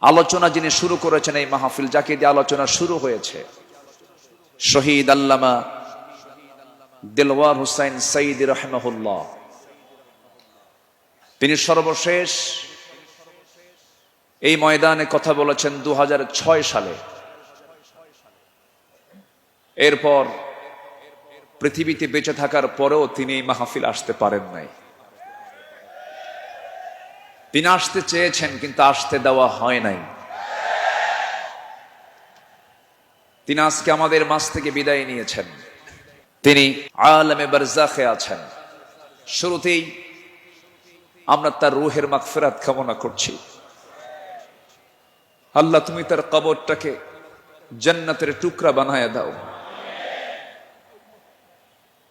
আলোচনা যিনি শুরু করেছেন এই মাহফিল, যাকে দিয়ে আলোচনা শুরু হয়েছে, শহীদ আল্লামা দেলওয়ার হুসাইন সাইদি রাহিমাহুল্লাহ। তিনি সর্বশেষ এই ময়দানে কথা বলেছেন 2006 সালে। এরপর পৃথিবীতে বেঁচে থাকার পরেও তিনি এই মাহফিল আসতে পারেন নাই। তিনি আসতে চেয়েছেন কিন্তু আসতে দেওয়া হয় নাই। তিনি আজকে আমাদের মাঝ থেকে বিদায় নিয়েছেন। তিনি আলমে বারজাখে আছেন। শুরুতেই আমরা তার রূহের মাগফিরাত কামনা করছি। আল্লাহ, তুমি তার কবরটাকে জান্নাতের টুকরা বানায়া দাও।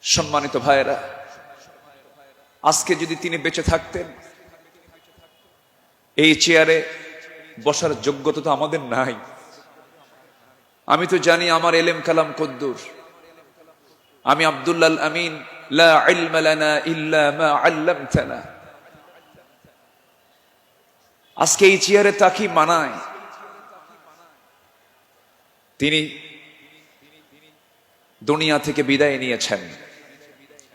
সম্মানিত ভাইয়েরা, আজকে যদি তিনি বেঁচে থাকতেন, এই চেয়ারে বসার যোগ্যতা তো আমাদের নাই। আমি তো জানি আমার এলেম কালাম কদ্দুর। আমি আব্দুল্লাহ আমিন, লা ইলমা লানা ইল্লা মা আল্লামতানা। আজকে এই চেয়ারে তাকি মানায়। তিনি দুনিয়া থেকে বিদায় নিয়েছেন।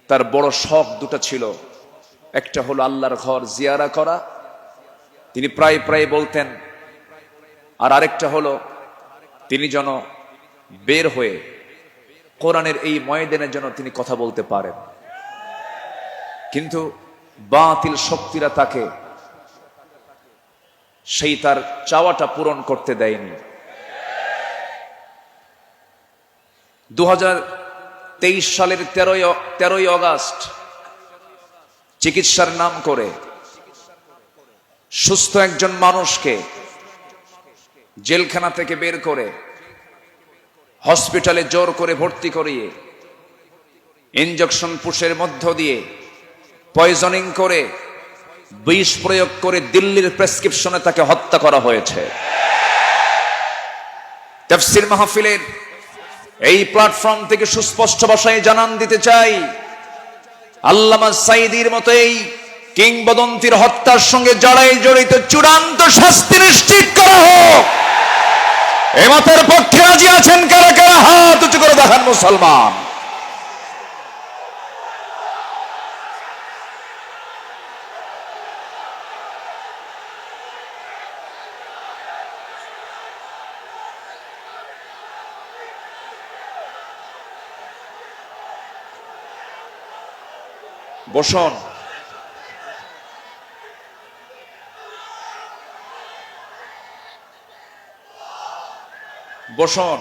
তার বড় শখ দুটো ছিল, একটা হলো আল্লাহর ঘর জিয়ারা করা, তিনি প্রায় প্রায় বলতেন, আর আরেকটা হলো তিনি যেন বের হয়ে কোরআনের এই ময়দানের জন্য তিনি কথা বলতে পারেন। কিন্তু বাতিল শক্তিরা তাকে সেই তার চাওয়াটা পূরণ করতে দেয়নি। 2023 সালের 13ই আগস্ট চিকিৎসার নাম করে সুস্থ একজন মানুষকে জেলখানা থেকে বের করে হসপিটালে জোর করে ভর্তি করিয়ে ইনজেকশন পুশের মধ্য দিয়ে পয়জনিং করে বিষ প্রয়োগ করে দিল্লির প্রেসক্রিপশনে তাকে হত্যা করা হয়েছে। তাফসীর মাহফিলের এই প্ল্যাটফর্ম থেকে সুস্পষ্ট ভাষায় জানান দিতে চাই, আল্লামা সাইদির মতো এই কিংবদন্তির হত্যার সঙ্গে যারাই জড়িত চূড়ান্ত শাস্তি নিশ্চিত করা হোক। এ মতের পক্ষে রাজি আছেন কারা কারা? হাত উঁচু করে দেখান মুসলমান। বসুন। বসুন।